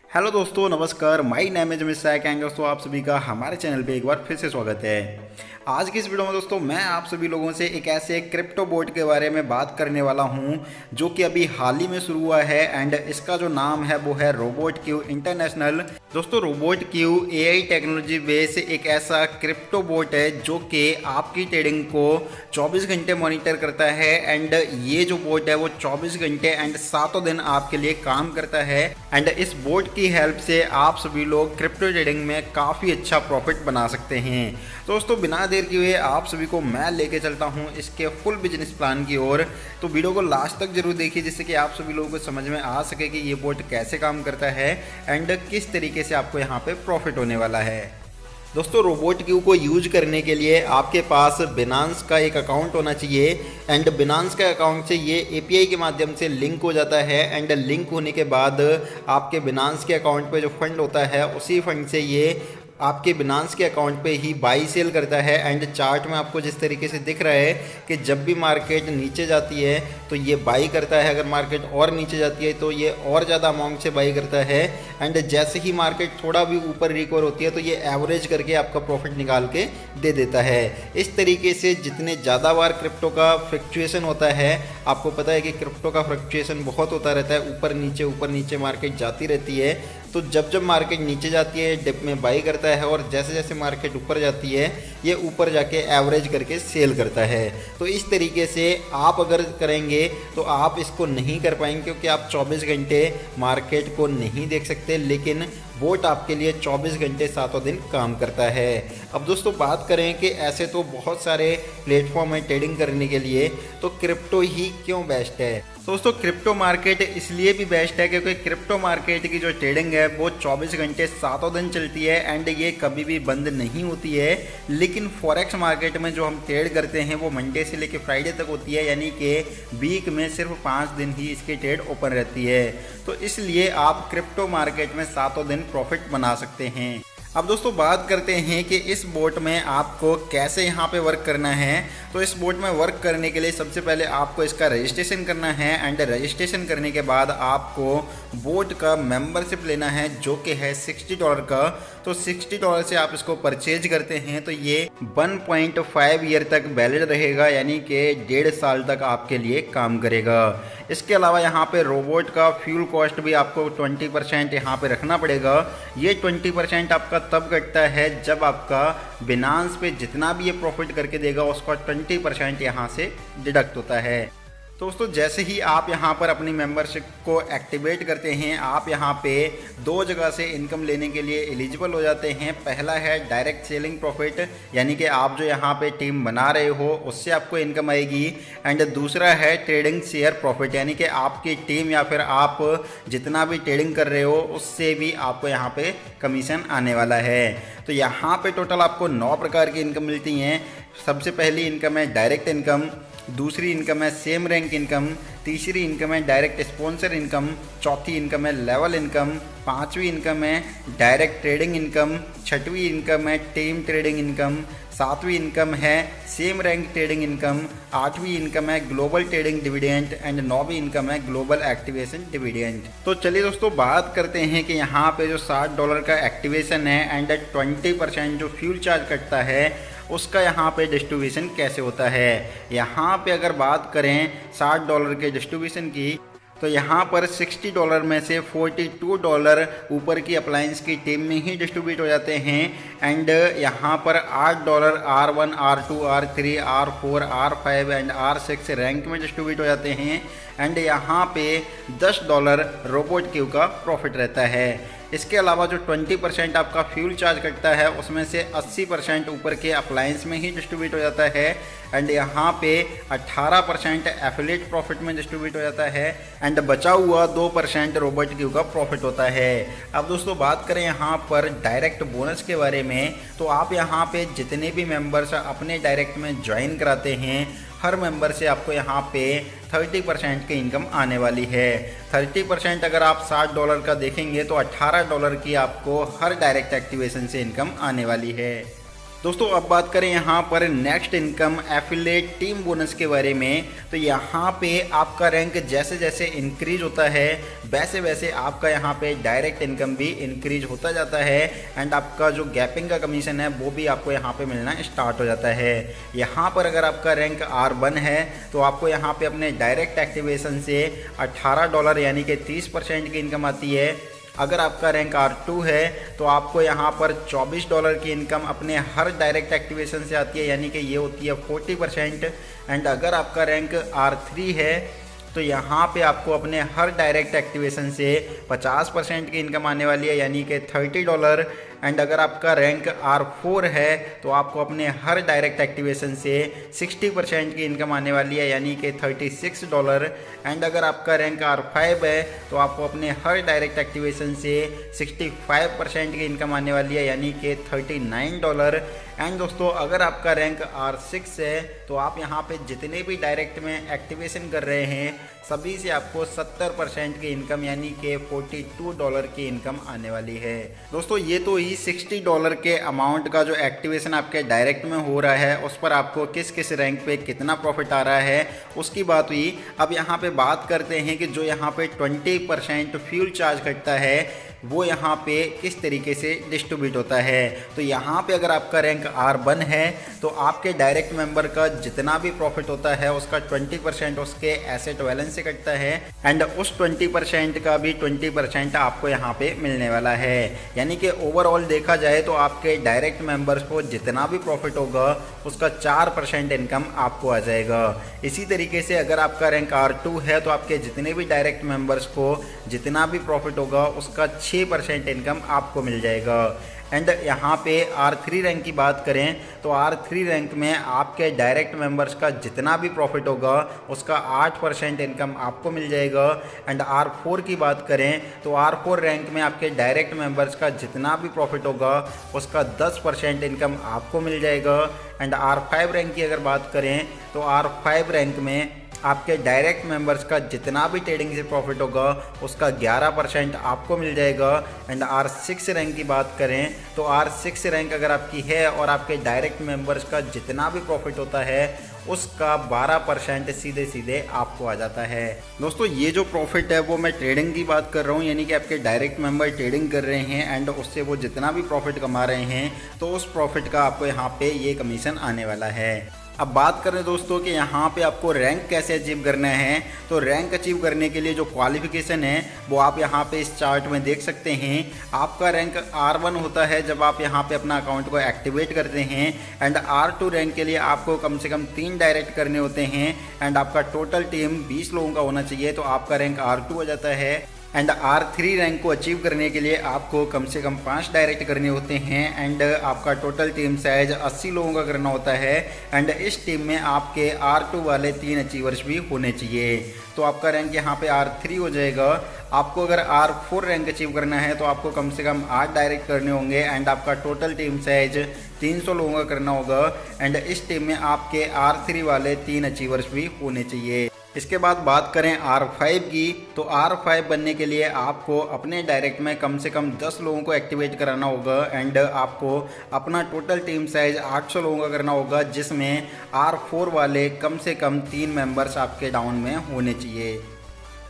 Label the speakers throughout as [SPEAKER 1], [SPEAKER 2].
[SPEAKER 1] Hello दोस्तों, नमस्कार। My name is mister Kang. दोस्तों, आप सभी का हमारे चैनल पे एक बार फिर से स्वागत है। आज की इस वीडियो में दोस्तों मैं आप सभी लोगों से एक ऐसे क्रिप्टो बोट के बारे में बात करने वाला हूं जो कि अभी हाल ही में शुरू हुआ है एंड इसका जो नाम है वो है रोबोट क्यू इंटरनेशनल। दोस्तों, robot Q AI technology base एक ऐसा क्रिप्टो बोट है जो कि आपकी ट्रेडिंग को 24 घंटे मॉनिटर करता है एंड ये जो बोट है वो 24 घंटे एंड सातों दिन आपके लिए काम करता है एंड इस बोट की हेल्प से आप सभी लोग क्रिप्टो ट्रेडिंग में काफ़ी अच्छा प्रॉफिट बना सकते हैं। दोस्तों, बिना देर किए हुए आप सभी को मैं लेके चलता हूं इसके फुल बिजनेस प्लान की ओर। तो वीडियो को लास्ट तक जरूर देखिए जिससे कि आप सभी लोगों को समझ में आ सके कि ये बोट कैसे काम करता है एंड किस तरीके से आपको यहाँ पे प्रॉफिट होने वाला है। दोस्तों, रोबोट क्यू को यूज करने के लिए आपके पास बिनांस का एक अकाउंट होना चाहिए एंड बिनांस के अकाउंट से ये एपीआई के माध्यम से लिंक हो जाता है एंड लिंक होने के बाद आपके बिनांस के अकाउंट पे जो फंड होता है उसी फंड से ये आपके बिनांस के अकाउंट पे ही बाई सेल करता है एंड चार्ट में आपको जिस तरीके से दिख रहा है कि जब भी मार्केट नीचे जाती है तो ये बाई करता है, अगर मार्केट और नीचे जाती है तो ये और ज़्यादा अमाउंट से बाई करता है एंड जैसे ही मार्केट थोड़ा भी ऊपर रिकवर होती है तो ये एवरेज करके आपका प्रॉफिट निकाल के दे देता है। इस तरीके से जितने ज़्यादा बार क्रिप्टो का फ्लक्चुएशन होता है, आपको पता है कि क्रिप्टो का फ्लक्चुएशन बहुत होता रहता है, ऊपर नीचे मार्केट जाती रहती है। तो जब मार्केट नीचे जाती है डिप में बाई करता है और जैसे जैसे मार्केट ऊपर जाती है ये ऊपर जाके एवरेज करके सेल करता है। तो इस तरीके से आप अगर करेंगे तो आप इसको नहीं कर पाएंगे क्योंकि आप 24 घंटे मार्केट को नहीं देख सकते, लेकिन बोट आपके लिए 24 घंटे सातों दिन काम करता है। अब दोस्तों बात करें कि ऐसे तो बहुत सारे प्लेटफॉर्म है ट्रेडिंग करने के लिए, तो क्रिप्टो ही क्यों बेस्ट है। दोस्तों, क्रिप्टो मार्केट इसलिए भी बेस्ट है क्योंकि क्रिप्टो मार्केट की जो ट्रेडिंग है वो 24 घंटे सातों दिन चलती है एंड ये कभी भी बंद नहीं होती है। लेकिन फॉरेक्स मार्केट में जो हम ट्रेड करते हैं वो मंडे से लेकर फ्राइडे तक होती है, यानी कि वीक में सिर्फ 5 दिन ही इसकी ट्रेड ओपन रहती है। तो इसलिए आप क्रिप्टो मार्केट में सातों दिन प्रॉफिट बना सकते हैं। अब दोस्तों बात करते हैं कि इस बोट में आपको कैसे यहाँ पे वर्क करना है। तो इस बोट में वर्क करने के लिए सबसे पहले आपको इसका रजिस्ट्रेशन करना है एंड रजिस्ट्रेशन करने के बाद आपको बोट का मेंबरशिप लेना है जो कि है $60 का। तो $60 से आप इसको परचेज करते हैं तो ये 1.5 ईयर तक वैलिड रहेगा, यानी कि 1.5 साल तक आपके लिए काम करेगा। इसके अलावा यहाँ पे रोबोट का फ्यूल कॉस्ट भी आपको 20% यहाँ पे रखना पड़ेगा। ये 20% आपका तब कटता है जब आपका बिनांस पे जितना भी ये प्रॉफिट करके देगा उसका 20% यहाँ से डिडक्ट होता है। तो दोस्तों, जैसे ही आप यहाँ पर अपनी मेंबरशिप को एक्टिवेट करते हैं आप यहाँ पे 2 जगह से इनकम लेने के लिए एलिजिबल हो जाते हैं। पहला है डायरेक्ट सेलिंग प्रॉफिट, यानी कि आप जो यहाँ पे टीम बना रहे हो उससे आपको इनकम आएगी एंड दूसरा है ट्रेडिंग शेयर प्रॉफिट, यानी कि आपकी टीम या फिर आप जितना भी ट्रेडिंग कर रहे हो उससे भी आपको यहाँ पे कमीशन आने वाला है। तो यहाँ पे टोटल आपको 9 प्रकार की इनकम मिलती हैं। सबसे पहली इनकम है डायरेक्ट इनकम, दूसरी इनकम है सेम रैंक इनकम, तीसरी इनकम है डायरेक्ट स्पॉन्सर इनकम, चौथी इनकम है लेवल इनकम, पांचवी इनकम है डायरेक्ट ट्रेडिंग इनकम, छठवीं इनकम है टीम ट्रेडिंग इनकम, सातवीं इनकम है सेम रैंक ट्रेडिंग इनकम, आठवीं इनकम है ग्लोबल ट्रेडिंग डिविडेंड एंड नौवीं इनकम है ग्लोबल एक्टिवेशन डिविडेंड। तो चलिए दोस्तों बात करते हैं कि यहाँ पे जो $60 का एक्टिवेशन है एंड 20% जो फ्यूल चार्ज कटता है उसका यहाँ पे डिस्ट्रीब्यूशन कैसे होता है। यहाँ पे अगर बात करें $60 के डिस्ट्रीब्यूशन की तो यहाँ पर $60 में से $42 ऊपर की अप्लायंस की टीम में ही डिस्ट्रीब्यूट हो जाते हैं एंड यहाँ पर $8 R1 R2 R3 R4 R5 and R6 rank में डिस्ट्रीब्यूट हो जाते हैं एंड यहाँ पे $10 रोबोट क्यू का प्रॉफिट रहता है। इसके अलावा जो 20% आपका फ्यूल चार्ज कटता है उसमें से 80% ऊपर के अप्लायंस में ही डिस्ट्रीब्यूट हो जाता है एंड यहाँ पे 18% एफिलिएट प्रॉफिट में डिस्ट्रीब्यूट हो जाता है एंड बचा हुआ 2% रोबोट क्यू का प्रॉफिट होता है। अब दोस्तों बात करें यहाँ पर डायरेक्ट बोनस के बारे में, तो आप यहाँ पे जितने भी मेंबर्स अपने डायरेक्ट में ज्वाइन कराते हैं हर मेंबर से आपको यहाँ पे 30% की इनकम आने वाली है। 30% अगर आप $60 का देखेंगे तो $18 की आपको हर डायरेक्ट एक्टिवेशन से इनकम आने वाली है। दोस्तों अब बात करें यहाँ पर next income affiliate team bonus के बारे में, तो यहाँ पे आपका रैंक जैसे जैसे इंक्रीज होता है वैसे वैसे आपका यहाँ पे डायरेक्ट इनकम भी इंक्रीज होता जाता है एंड आपका जो गैपिंग का कमीशन है वो भी आपको यहाँ पे मिलना स्टार्ट हो जाता है। यहाँ पर अगर आपका रैंक R1 है तो आपको यहाँ पे अपने डायरेक्ट एक्टिवेशन से $18 यानी कि 30% की इनकम आती है। अगर आपका रैंक R2 है तो आपको यहाँ पर $24 की इनकम अपने हर डायरेक्ट एक्टिवेशन से आती है, यानी कि ये होती है 40%। एंड अगर आपका रैंक R3 है तो यहाँ पे आपको अपने हर डायरेक्ट एक्टिवेशन से 50% की इनकम आने वाली है, यानी कि $30। एंड अगर आपका रैंक R4 है तो आपको अपने हर डायरेक्ट एक्टिवेशन से 60% की इनकम आने वाली है, यानी कि $36। एंड अगर आपका रैंक R5 है तो आपको अपने हर डायरेक्ट एक्टिवेशन से 65% की इनकम आने वाली है, यानी कि $39। एंड दोस्तों अगर आपका रैंक R6 है तो आप यहाँ पे जितने भी डायरेक्ट में एक्टिवेशन कर रहे हैं सभी से आपको 70% की इनकम यानी कि $42 की इनकम आने वाली है। दोस्तों ये तो ही $60 के अमाउंट का जो एक्टिवेशन आपके डायरेक्ट में हो रहा है उस पर आपको किस किस रैंक पे कितना प्रॉफिट आ रहा है उसकी बात हुई। अब यहाँ पे बात करते हैं कि जो यहाँ पे 20% फ्यूल चार्ज कटता है वो यहाँ पे किस तरीके से डिस्ट्रीब्यूट होता है। तो यहाँ पे अगर आपका रैंक R1 है तो आपके डायरेक्ट मेंबर का जितना भी प्रॉफिट होता है उसका 20% उसके एसेट बैलेंस से कटता है एंड उस 20% का भी 20% आपको यहाँ पे मिलने वाला है। यानी कि ओवरऑल देखा जाए तो आपके डायरेक्ट मेंबर्स को जितना भी प्रॉफिट होगा उसका 4% इनकम आपको आ जाएगा। इसी तरीके से अगर आपका रैंक R2 है तो आपके जितने भी डायरेक्ट मेंबर्स को जितना भी प्रॉफिट होगा उसका 6% इनकम आपको मिल जाएगा। एंड यहाँ पे R3 रैंक की बात करें तो R3 रैंक में आपके डायरेक्ट मेंबर्स का जितना भी प्रॉफिट होगा उसका 8% इनकम आपको मिल जाएगा। एंड R4 की बात करें तो R4 रैंक में आपके डायरेक्ट मेंबर्स का जितना भी प्रॉफिट होगा उसका 10% इनकम आपको मिल जाएगा। एंड R5 रैंक की अगर बात करें तो R5 रैंक में आपके डायरेक्ट मेंबर्स का जितना भी ट्रेडिंग से प्रॉफिट होगा उसका 11% आपको मिल जाएगा। एंड R6 रैंक की बात करें तो R6 रैंक अगर आपकी है और आपके डायरेक्ट मेंबर्स का जितना भी प्रॉफिट होता है उसका 12% सीधे सीधे आपको आ जाता है। दोस्तों ये जो प्रॉफिट है वो मैं ट्रेडिंग की बात कर रहा हूँ, यानी कि आपके डायरेक्ट मेंबर ट्रेडिंग कर रहे हैं एंड उससे वो जितना भी प्रॉफिट कमा रहे हैं तो उस प्रॉफिट का आपको यहाँ पे ये कमीशन आने वाला है। अब बात करें दोस्तों कि यहाँ पे आपको रैंक कैसे अचीव करना है, तो रैंक अचीव करने के लिए जो क्वालिफिकेशन है वो आप यहाँ पे इस चार्ट में देख सकते हैं। आपका रैंक R1 होता है जब आप यहाँ पे अपना अकाउंट को एक्टिवेट करते हैं एंड R2 रैंक के लिए आपको कम से कम 3 डायरेक्ट करने होते हैं एंड आपका टोटल टीम 20 लोगों का होना चाहिए तो आपका रैंक R2 हो जाता है। एंड R3 रैंक को अचीव करने के लिए आपको कम से कम 5 डायरेक्ट करने होते हैं एंड आपका टोटल टीम साइज 80 लोगों का करना होता है एंड इस टीम में आपके R2 वाले 3 अचीवर्स भी होने चाहिए तो आपका रैंक यहाँ पे R3 हो जाएगा। आपको अगर R4 रैंक अचीव करना है तो आपको कम से कम 8 डायरेक्ट करने होंगे एंड आपका टोटल टीम साइज 300 लोगों का करना होगा एंड इस टीम में आपके R3 वाले 3 अचीवर्स भी होने चाहिए। इसके बाद बात करें R5 की तो R5 बनने के लिए आपको अपने डायरेक्ट में कम से कम 10 लोगों को एक्टिवेट कराना होगा एंड आपको अपना टोटल टीम साइज 800 लोगों का करना होगा जिसमें R4 वाले कम से कम 3 मेंबर्स आपके डाउन में होने चाहिए।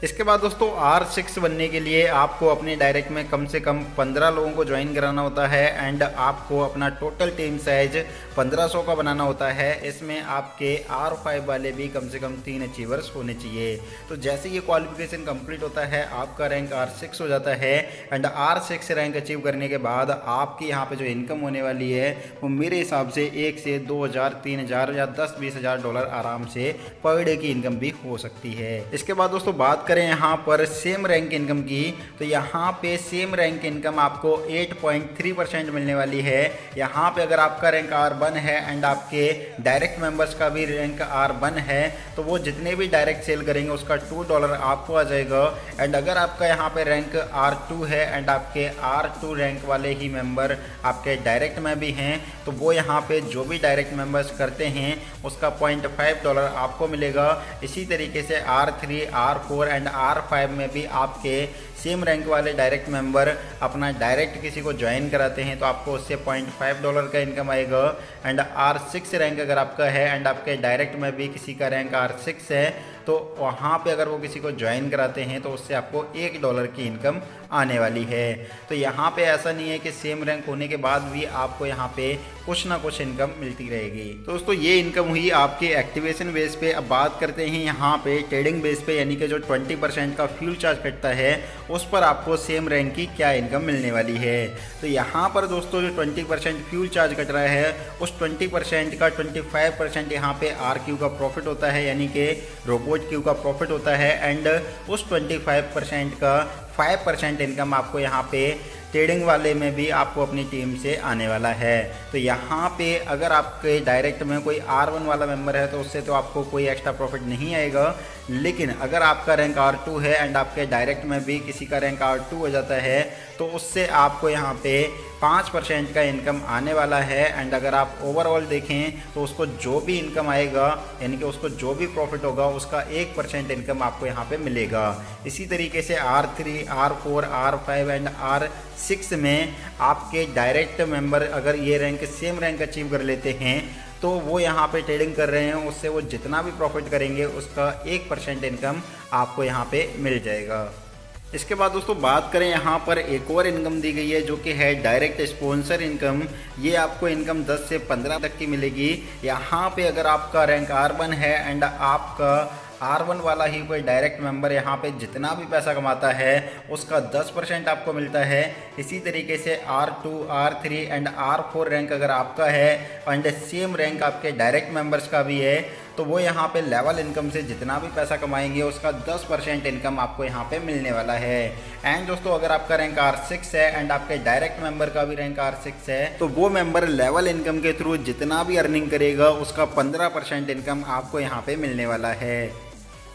[SPEAKER 1] इसके बाद दोस्तों R6 बनने के लिए आपको अपने डायरेक्ट में कम से कम 15 लोगों को ज्वाइन कराना होता है एंड आपको अपना टोटल टीम साइज 1500 का बनाना होता है। इसमें आपके R5 वाले भी कम से कम 3 अचीवर्स होने चाहिए। तो जैसे ये क्वालिफिकेशन कंप्लीट होता है आपका रैंक R6 हो जाता है एंड R6 रैंक अचीव करने के बाद आपकी यहाँ पे जो इनकम होने वाली है वो मेरे हिसाब से 1 से 2000 3000 या 10-20 हज़ार डॉलर आराम से पर डे की इनकम भी हो सकती है। इसके बाद दोस्तों बात करें यहाँ पर सेम रैंक इनकम की तो यहाँ पे सेम रैंक इनकम आपको 8.3% मिलने वाली है। यहाँ पे अगर आपका रैंक R1 है एंड आपके डायरेक्ट मेंबर्स का भी रैंक R1 है तो वो जितने भी डायरेक्ट सेल करेंगे उसका $2 आपको आ जाएगा। एंड अगर आपका यहाँ पे रैंक R2 है एंड आपके R2 रैंक वाले ही मेंबर आपके डायरेक्ट में भी हैं तो वो यहाँ पे जो भी डायरेक्ट मेंबर्स करते हैं उसका $0.5 आपको मिलेगा। इसी तरीके से R3 R4 एंड R5 में भी आपके सेम रैंक वाले डायरेक्ट मेंबर अपना डायरेक्ट किसी को ज्वाइन कराते हैं तो आपको उससे $0.5 का इनकम आएगा। एंड R6 रैंक अगर आपका है एंड आपके डायरेक्ट में भी किसी का रैंक R6 है तो वहाँ पे अगर वो किसी को ज्वाइन कराते हैं तो उससे आपको $1 की इनकम आने वाली है। तो यहाँ पे ऐसा नहीं है कि सेम रैंक होने के बाद भी आपको यहाँ पे कुछ ना कुछ इनकम मिलती रहेगी। तो दोस्तों ये इनकम हुई आपके एक्टिवेशन बेस पे। अब बात करते हैं यहाँ पे ट्रेडिंग बेस पे, यानी कि जो 20% का फ्यूल चार्ज कटता है उस पर आपको सेम रैंक की क्या इनकम मिलने वाली है। तो यहाँ पर दोस्तों जो 20% फ्यूल चार्ज कट रहा है उस 20% का 25% यहाँ पे RQ का प्रॉफिट होता है, यानी कि रोबोट क्यू का प्रॉफिट होता है। एंड उस 25% का 5% इनकम आपको यहाँ पे ट्रेडिंग वाले में भी आपको अपनी टीम से आने वाला है। तो यहाँ पे अगर आपके डायरेक्ट में कोई R1 वाला मेंबर है तो उससे तो आपको कोई एक्स्ट्रा प्रॉफिट नहीं आएगा, लेकिन अगर आपका रैंक R2 है एंड आपके डायरेक्ट में भी किसी का रैंक R2 हो जाता है तो उससे आपको यहाँ पे 5% का इनकम आने वाला है। एंड अगर आप ओवरऑल देखें तो उसको जो भी इनकम आएगा, यानी कि उसको जो भी प्रॉफिट होगा उसका 1% इनकम आपको यहाँ पे मिलेगा। इसी तरीके से R3, R4, R5 and R6 में आपके डायरेक्ट मेंबर अगर ये रैंक सेम रैंक अचीव कर लेते हैं तो वो यहाँ पे ट्रेडिंग कर रहे हैं, उससे वो जितना भी प्रॉफिट करेंगे उसका 1% इनकम आपको यहाँ पे मिल जाएगा। इसके बाद दोस्तों बात करें यहाँ पर एक और इनकम दी गई है जो कि है डायरेक्ट स्पॉन्सर इनकम। ये आपको इनकम 10 से 15 तक की मिलेगी। यहाँ पे अगर आपका रैंक R1 है एंड आपका R1 वाला ही कोई डायरेक्ट मेंबर यहाँ पे जितना भी पैसा कमाता है उसका 10% आपको मिलता है। इसी तरीके से R2, R3 and R4 rank अगर आपका है एंड सेम रैंक आपके डायरेक्ट मेंबर्स का भी है तो वो यहाँ पे लेवल इनकम से जितना भी पैसा कमाएंगे उसका 10% इनकम आपको यहाँ पे मिलने वाला है। एंड दोस्तों अगर आपका रैंक R6 है एंड आपके डायरेक्ट मेंबर का भी रैंक R6 है तो वो मेंबर लेवल इनकम के थ्रू जितना भी अर्निंग करेगा उसका 15% इनकम आपको यहाँ पे मिलने वाला है।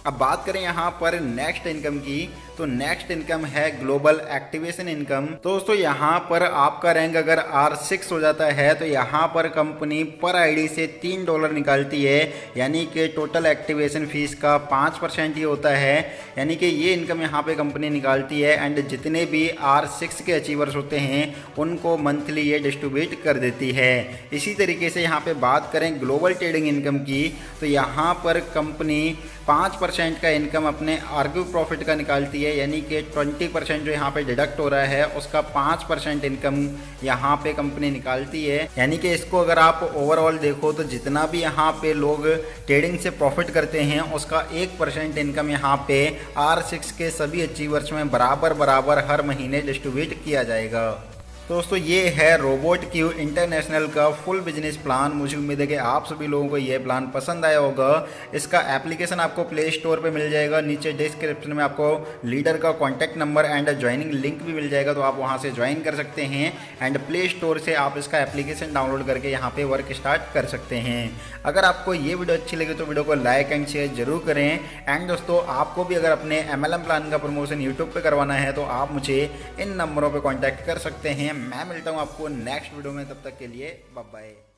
[SPEAKER 1] अब बात करें यहाँ पर नेक्स्ट इनकम की, तो नेक्स्ट इनकम है ग्लोबल एक्टिवेशन इनकम। तो दोस्तों यहाँ पर आपका रैंक अगर R6 हो जाता है तो यहाँ पर कंपनी पर आईडी से $3 निकालती है, यानी कि टोटल एक्टिवेशन फीस का 5% ही होता है। यानी कि ये इनकम यहाँ पे कंपनी निकालती है एंड जितने भी R6 के अचीवर्स होते हैं उनको मंथली ये डिस्ट्रीब्यूट कर देती है। इसी तरीके से यहाँ पे बात करें ग्लोबल ट्रेडिंग इनकम की, तो यहाँ पर कंपनी 5% का इनकम अपने आरक्यू प्रॉफिट का निकालती है, यानी कि 20% जो यहाँ पे डिडक्ट हो रहा है उसका 5% इनकम यहाँ पे कंपनी निकालती है। यानी कि इसको अगर आप ओवरऑल देखो तो जितना भी यहाँ पे लोग ट्रेडिंग से प्रॉफिट करते हैं उसका 1% इनकम यहाँ पे R6 के सभी अचीवर्स में बराबर बराबर हर महीने डिस्ट्रीब्यूट किया जाएगा। तो दोस्तों ये है रोबोट क्यू इंटरनेशनल का फुल बिजनेस प्लान। मुझे उम्मीद है कि आप सभी लोगों को ये प्लान पसंद आया होगा। इसका एप्लीकेशन आपको प्ले स्टोर पे मिल जाएगा, नीचे डिस्क्रिप्शन में आपको लीडर का contact number and joining link भी मिल जाएगा, तो आप वहाँ से ज्वाइन कर सकते हैं एंड प्ले स्टोर से आप इसका एप्लीकेशन डाउनलोड करके यहाँ पे वर्क स्टार्ट कर सकते हैं। अगर आपको ये वीडियो अच्छी लगी तो वीडियो को लाइक एंड शेयर जरूर करें। एंड दोस्तों आपको भी अगर अपने MLM प्लान का प्रमोशन यूट्यूब पे करवाना है तो आप मुझे इन नंबरों पे कांटेक्ट कर सकते हैं। मैं मिलता हूँ आपको नेक्स्ट वीडियो में, तब तक के लिए बाय बाय।